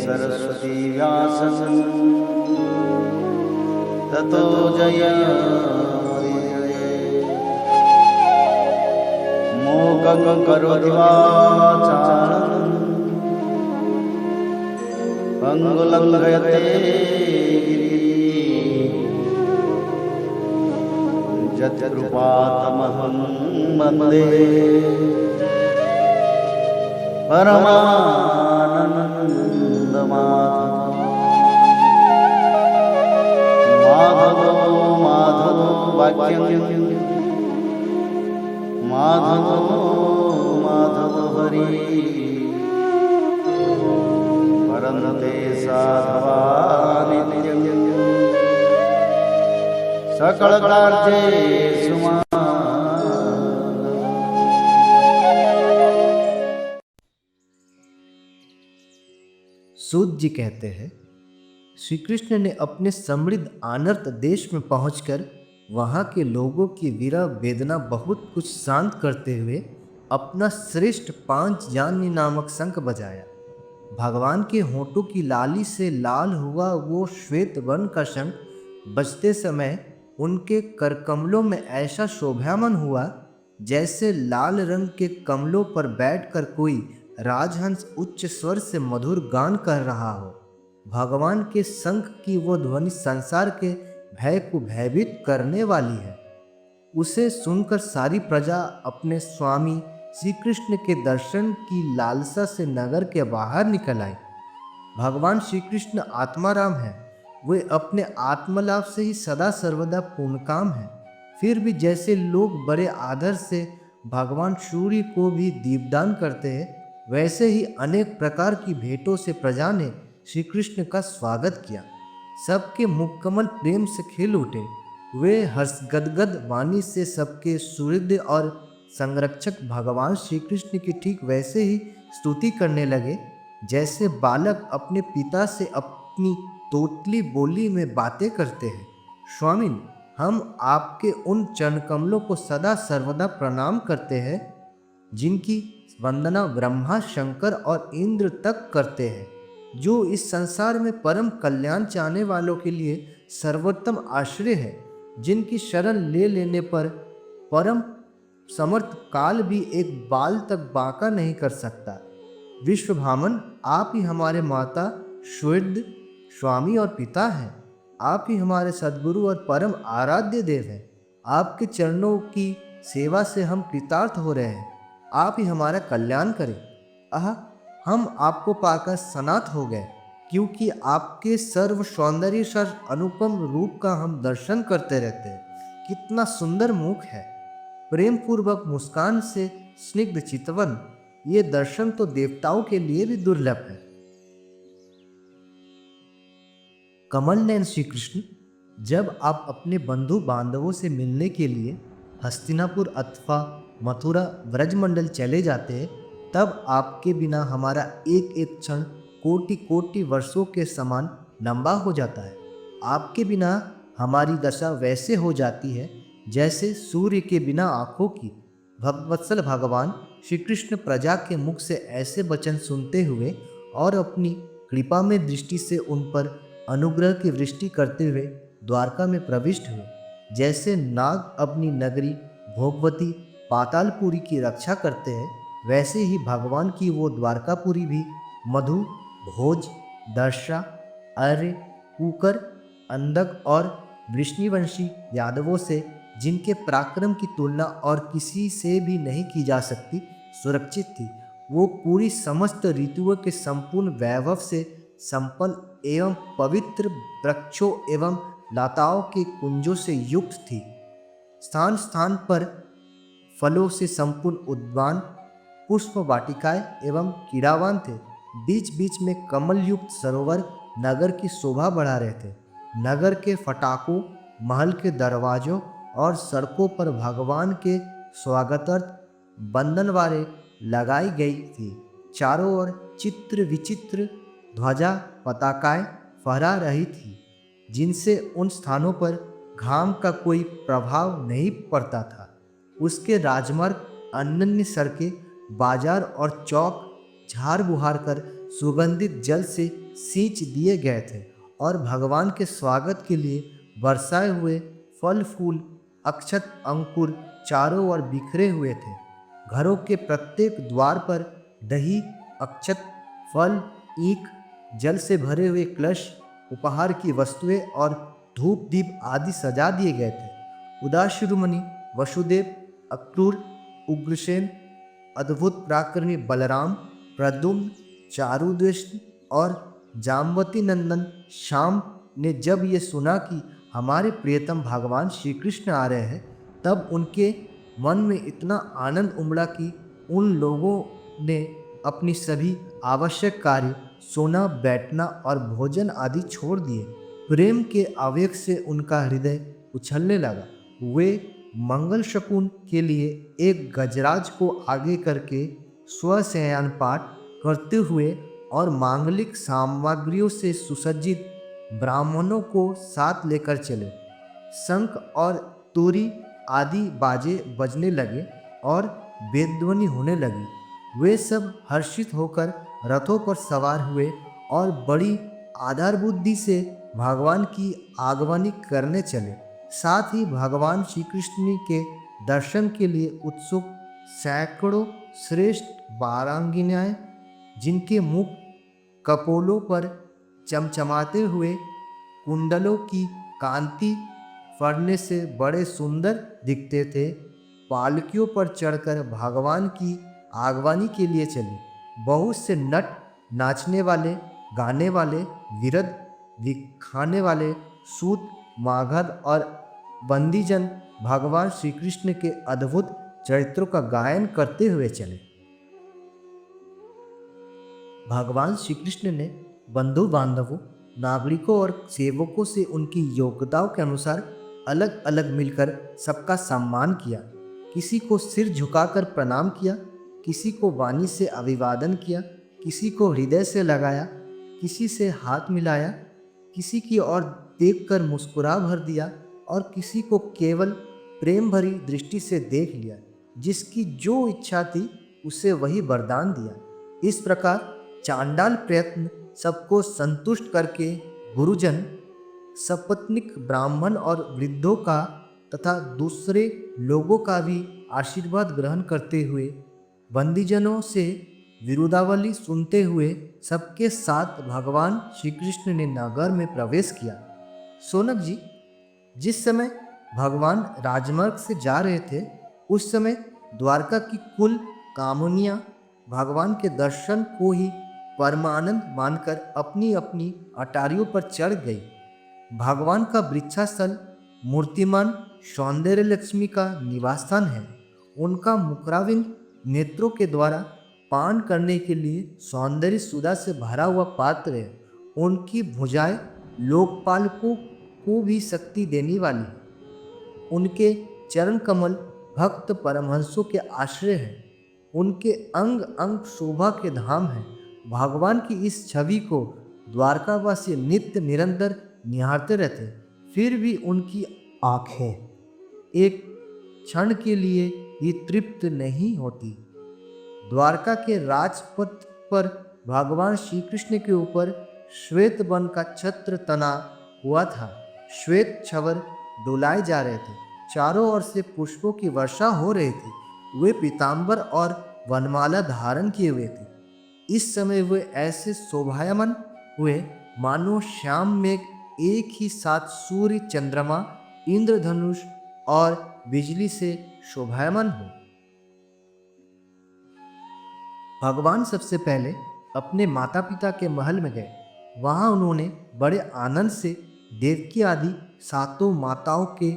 सरस्वती व्यासं ततो जयमुदीरये। मूकं करोति वाचालं पंगुलं लङ्घयते यत्कृपातमहं वन्दे परमानन्दमाधवो माधवो वाक्यं माधवो हरि परन्ते साधवा नित्यं सकलकार्येषु मां। सूत जी कहते हैं, श्री कृष्ण ने अपने समृद्ध आनर्त देश में पहुंचकर वहां के लोगों की विरह वेदना बहुत कुछ शांत करते हुए अपना श्रेष्ठ पांचजन्य नामक शंख बजाया। भगवान के होठों की लाली से लाल हुआ वो श्वेत वर्ण का शंख बजते समय उनके करकमलों में ऐसा शोभायमान हुआ जैसे लाल रंग के कमलों पर बैठकर कोई राजहंस उच्च स्वर से मधुर गान कर रहा हो। भगवान के शंख की वो ध्वनि संसार के भय को भयभीत करने वाली है। उसे सुनकर सारी प्रजा अपने स्वामी श्री कृष्ण के दर्शन की लालसा से नगर के बाहर निकल आई। भगवान श्री कृष्ण आत्माराम है, वे अपने आत्मलाभ से ही सदा सर्वदा पूर्णकाम है। फिर भी जैसे लोग बड़े आदर से भगवान सूर्य को भी दीपदान करते हैं, वैसे ही अनेक प्रकार की भेंटों से प्रजा ने श्री कृष्ण का स्वागत किया। सबके मुखकमल प्रेम से खिल उठे। वे हर्षगदगद वाणी से सबके सुहृद और संरक्षक भगवान श्री कृष्ण की ठीक वैसे ही स्तुति करने लगे जैसे बालक अपने पिता से अपनी तोतली बोली में बातें करते हैं। स्वामी, हम आपके उन चरण कमलों को सदा सर्वदा प्रणाम करते हैं जिनकी वंदना ब्रह्मा, शंकर और इंद्र तक करते हैं, जो इस संसार में परम कल्याण चाहने वालों के लिए सर्वोत्तम आश्रय है, जिनकी शरण ले लेने पर परम समर्थ काल भी एक बाल तक बांका नहीं कर सकता। विश्वभामन, आप ही हमारे माता, सुहृद, स्वामी और पिता हैं। आप ही हमारे सद्गुरु और परम आराध्य देव हैं। आपके चरणों की सेवा से हम कृतार्थ हो रहे हैं। आप ही हमारा कल्याण करें। हम आपको पाकर सनात हो गए, क्योंकि आपके सर्व सौंदर्य सर अनुपम रूप का हम दर्शन करते रहते हैं। कितना सुंदर मुख है, प्रेम पूर्वक मुस्कान से स्निग्ध चितवन, ये दर्शन तो देवताओं के लिए भी दुर्लभ है। कमल नयन श्री कृष्ण, जब आप अपने बंधु बांधवों से मिलने के लिए हस्तिनापुर अथवा मथुरा ब्रजमंडल चले जाते हैं, तब आपके बिना हमारा एक एक क्षण कोटि कोटि वर्षों के समान लंबा हो जाता है। आपके बिना हमारी दशा वैसे हो जाती है जैसे सूर्य के बिना आँखों की। भगवत्सल भगवान श्री कृष्ण प्रजा के मुख से ऐसे वचन सुनते हुए और अपनी कृपा में दृष्टि से उन पर अनुग्रह की वृष्टि करते हुए द्वारका में प्रविष्ट हुए। जैसे नाग अपनी नगरी भोगवती पातालपुरी की रक्षा करते हैं, वैसे ही भगवान की वो द्वारकापुरी भी मधु, भोज, दर्शा, आर्य, कुकर, अंधक और वृष्णिवंशी यादवों से, जिनके पराक्रम की तुलना और किसी से भी नहीं की जा सकती, सुरक्षित थी। वो पूरी समस्त ऋतुओं के संपूर्ण वैभव से संपन्न एवं पवित्र वृक्षों एवं लताओं के कुंजों से युक्त थी। स्थान स्थान पर फलों से संपूर्ण उद्यान, पुष्प वाटिकाएं एवं कीड़ावान थे। बीच बीच में कमल युक्त सरोवर नगर की शोभा बढ़ा रहे थे। नगर के फटाकों, महल के दरवाजों और सड़कों पर भगवान के स्वागतार्थ बंधनवारें लगाई गई थी। चारों ओर चित्र विचित्र ध्वजा पताकाएं फहरा रही थी, जिनसे उन स्थानों पर घाम का कोई प्रभाव नहीं पड़ता था। उसके राजमार्ग, अनन्य सड़कें, बाजार और चौक झाड़ बुहार कर सुगंधित जल से सींच दिए गए थे और भगवान के स्वागत के लिए बरसाए हुए फल फूल अक्षत अंकुर चारों ओर बिखरे हुए थे। घरों के प्रत्येक द्वार पर दही अक्षत फल ईख जल से भरे हुए कलश उपहार की वस्तुएं और धूप दीप आदि सजा दिए गए थे। उदास शिरोमणि वसुदेव अक्रूर उग्रसेन अद्भुत पराक्रमी बलराम प्रद्युम्न चारुदृष्ण और जामवती नंदन श्याम ने जब ये सुना कि हमारे प्रियतम भगवान श्री कृष्ण आ रहे हैं, तब उनके मन में इतना आनंद उमड़ा कि उन लोगों ने अपनी सभी आवश्यक कार्य सोना बैठना और भोजन आदि छोड़ दिए। प्रेम के आवेग से उनका हृदय उछलने लगा। वे मंगल शकुन के लिए एक गजराज को आगे करके स्वशयन पाठ करते हुए और मांगलिक सामग्रियों से सुसज्जित ब्राह्मणों को साथ लेकर चले। शंख और तुरी आदि बाजे बजने लगे और वेदध्वनि होने लगी। वे सब हर्षित होकर रथों पर सवार हुए और बड़ी आधार बुद्धि से भगवान की आगवानी करने चले। साथ ही भगवान श्री कृष्ण के दर्शन के लिए उत्सुक सैकड़ों श्रेष्ठ बारांगिनाएं, जिनके मुख कपोलों पर चमचमाते हुए कुंडलों की कांति फड़ने से बड़े सुंदर दिखते थे, पालकियों पर चढ़कर भगवान की आगवानी के लिए चले। बहुत से नट नाचने वाले गाने वाले विरध दिखाने वाले सूत मागध और बंदीजन भगवान श्री कृष्ण के अद्भुत चरित्रों का गायन करते हुए चले। भगवान श्री कृष्ण ने बंधु बांधवों नागरिकों और सेवकों से उनकी योग्यताओं के अनुसार अलग अलग मिलकर सबका सम्मान किया। किसी को सिर झुकाकर प्रणाम किया, किसी को वाणी से अभिवादन किया, किसी को हृदय से लगाया, किसी से हाथ मिलाया, किसी की ओर देखकर मुस्कुरा भर दिया और किसी को केवल प्रेम भरी दृष्टि से देख लिया। जिसकी जो इच्छा थी उसे वही वरदान दिया। इस प्रकार चांडाल प्रयत्न सबको संतुष्ट करके गुरुजन सपत्निक ब्राह्मण और वृद्धों का तथा दूसरे लोगों का भी आशीर्वाद ग्रहण करते हुए बंदीजनों से विरुदावली सुनते हुए सबके साथ भगवान श्री कृष्ण ने नगर में प्रवेश किया। सोनक जी, जिस समय भगवान राजमार्ग से जा रहे थे, उस समय द्वारका की कुल कामनियाँ भगवान के दर्शन को ही परमानंद मानकर अपनी अपनी अटारियों पर चढ़ गई। भगवान का वृक्षास्थल मूर्तिमान सौंदर्य लक्ष्मी का निवास स्थान है। उनका मुखराविंद नेत्रों के द्वारा पान करने के लिए सौंदर्य सुधा से भरा हुआ पात्र है। उनकी भुजाएं लोकपालकों को भी शक्ति देने वाली है। उनके चरण कमल भक्त परमहंसों के आश्रय हैं। उनके अंग अंग शोभा के धाम हैं। भगवान की इस छवि को द्वारकावासी नित्य निरंतर निहारते रहते, फिर भी उनकी आंखें एक क्षण के लिए भी तृप्त नहीं होती। द्वारका के राजपथ पर भगवान श्री कृष्ण के ऊपर श्वेत वन का छत्र तना हुआ था। श्वेत छवर डुलाए जा रहे थे। चारों ओर से पुष्पों की वर्षा हो रही थी। वे पीतांबर और वनमाला धारण किए हुए थे। इस समय वे ऐसे शोभायमान हुए मानो श्याम मेघ एक ही साथ सूर्य चंद्रमा इंद्रधनुष और बिजली से शोभायमान हो। भगवान सबसे पहले अपने माता पिता के महल में गए। वहाँ उन्होंने बड़े आनंद से देवकी आदि सातों माताओं के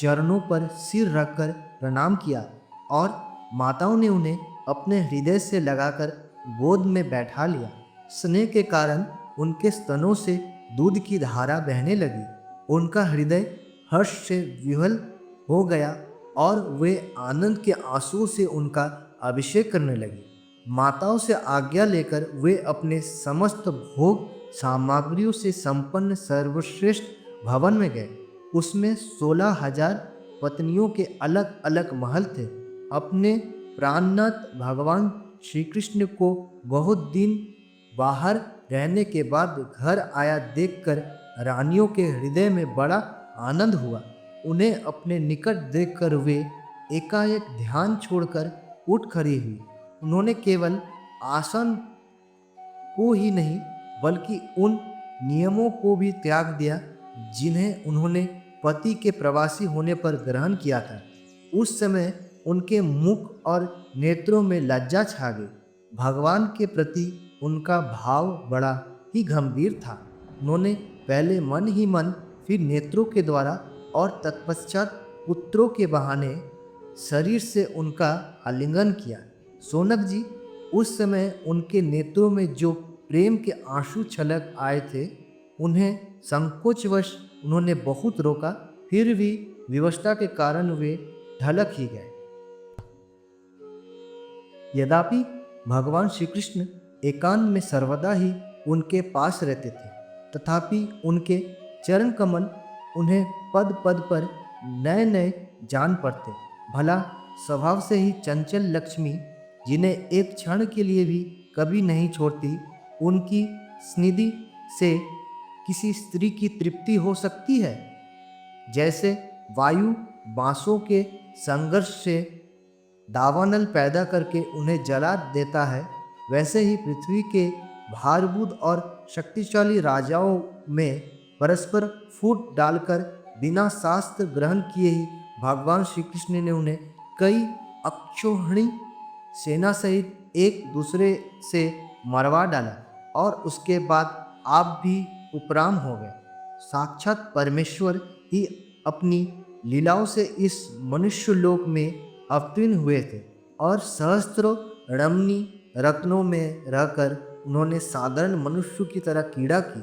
चरणों पर सिर रखकर प्रणाम किया और माताओं ने उन्हें अपने हृदय से लगाकर गोद में बैठा लिया। स्नेह के कारण उनके स्तनों से दूध की धारा बहने लगी। उनका हृदय हर्ष से विह्वल हो गया और वे आनंद के आंसुओं से उनका अभिषेक करने लगे। माताओं से आज्ञा लेकर वे अपने समस्त भोग सामग्रियों से संपन्न सर्वश्रेष्ठ भवन में गए। उसमें 16,000 पत्नियों के अलग अलग महल थे। अपने प्राणनाथ भगवान श्री कृष्ण को बहुत दिन बाहर रहने के बाद घर आया देखकर रानियों के हृदय में बड़ा आनंद हुआ। उन्हें अपने निकट देखकर वे एकाएक ध्यान छोड़कर उठ खड़ी हुई। उन्होंने केवल आसन को ही नहीं बल्कि उन नियमों को भी त्याग दिया जिन्हें उन्होंने पति के प्रवासी होने पर ग्रहण किया था। उस समय उनके मुख और नेत्रों में लज्जा छा गई। भगवान के प्रति उनका भाव बड़ा ही गंभीर था। उन्होंने पहले मन ही मन, फिर नेत्रों के द्वारा और तत्पश्चात पुत्रों के बहाने शरीर से उनका आलिंगन किया। सोनक जी, उस समय उनके नेत्रों में जो प्रेम के आंसू छलक आए थे, उन्हें संकोचवश उन्होंने बहुत रोका, फिर भी विवशता के कारण वे ढलक ही गए। यद्यपि भगवान श्री कृष्ण एकांत में सर्वदा ही उनके पास रहते थे, तथापि उनके चरण कमल उन्हें पद पद पर नए नए जान पड़ते। भला स्वभाव से ही चंचल लक्ष्मी, जिन्हें एक क्षण के लिए भी कभी नहीं छोड़ती, उनकी स्निधि से किसी स्त्री की तृप्ति हो सकती है? जैसे वायु बांसों के संघर्ष से दावानल पैदा करके उन्हें जला देता है, वैसे ही पृथ्वी के भारभूत और शक्तिशाली राजाओं में परस्पर फूट डालकर बिना शास्त्र ग्रहण किए ही भगवान श्री कृष्ण ने उन्हें कई अक्षौहिणी सेना सहित एक दूसरे से मरवा डाला और उसके बाद आप भी उपराम हो गए। साक्षात परमेश्वर ही अपनी लीलाओं से इस मनुष्य लोक में अवतीर्ण हुए थे और सहस्त्रों रमणी रत्नों में रहकर उन्होंने साधारण मनुष्य की तरह क्रीड़ा की।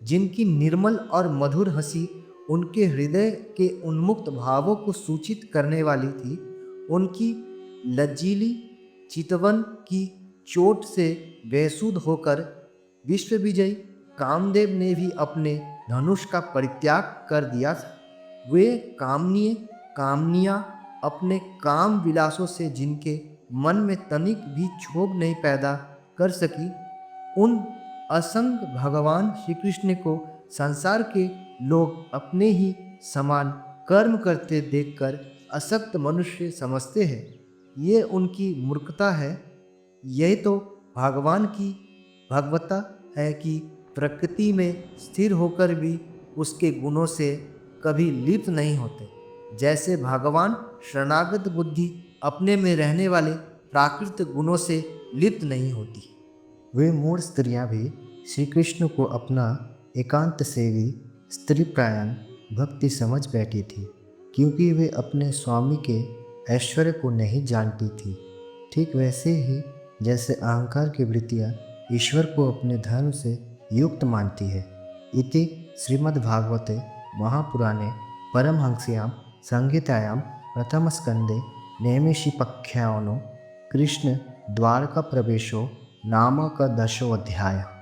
जिनकी निर्मल और मधुर हंसी उनके हृदय के उन्मुक्त भावों को सूचित करने वाली थी, उनकी लज्जीली चितवन की चोट से बेसुध होकर विश्व विजयी कामदेव ने भी अपने धनुष का परित्याग कर दिया था। वे कामनियाँ अपने काम विलासों से जिनके मन में तनिक भी क्षोभ नहीं पैदा कर सकी, उन असंग भगवान श्री कृष्ण को संसार के लोग अपने ही समान कर्म करते देखकर असक्त मनुष्य समझते हैं। ये उनकी मूर्खता है। यही तो भगवान की भगवता है कि प्रकृति में स्थिर होकर भी उसके गुणों से कभी लिप्त नहीं होते। जैसे भगवान शरणागत बुद्धि अपने में रहने वाले प्राकृतिक गुणों से लिप्त नहीं होती। वे मूढ़ स्त्रियां भी श्री कृष्ण को अपना एकांत सेवी स्त्रीप्रायण भक्ति समझ बैठी थी, क्योंकि वे अपने स्वामी के ऐश्वर्य को नहीं जानती थी। ठीक वैसे ही जैसे अहंकार की वृत्तियाँ ईश्वर को अपने धर्म से युक्त मानती है। इति श्रीमद्भागवते महापुराणे परमहंस्यां संहितायां प्रथमस्कन्धे नैमिषिकपाख्यानो कृष्ण द्वारका प्रवेशो नामक 10वाध्यायः।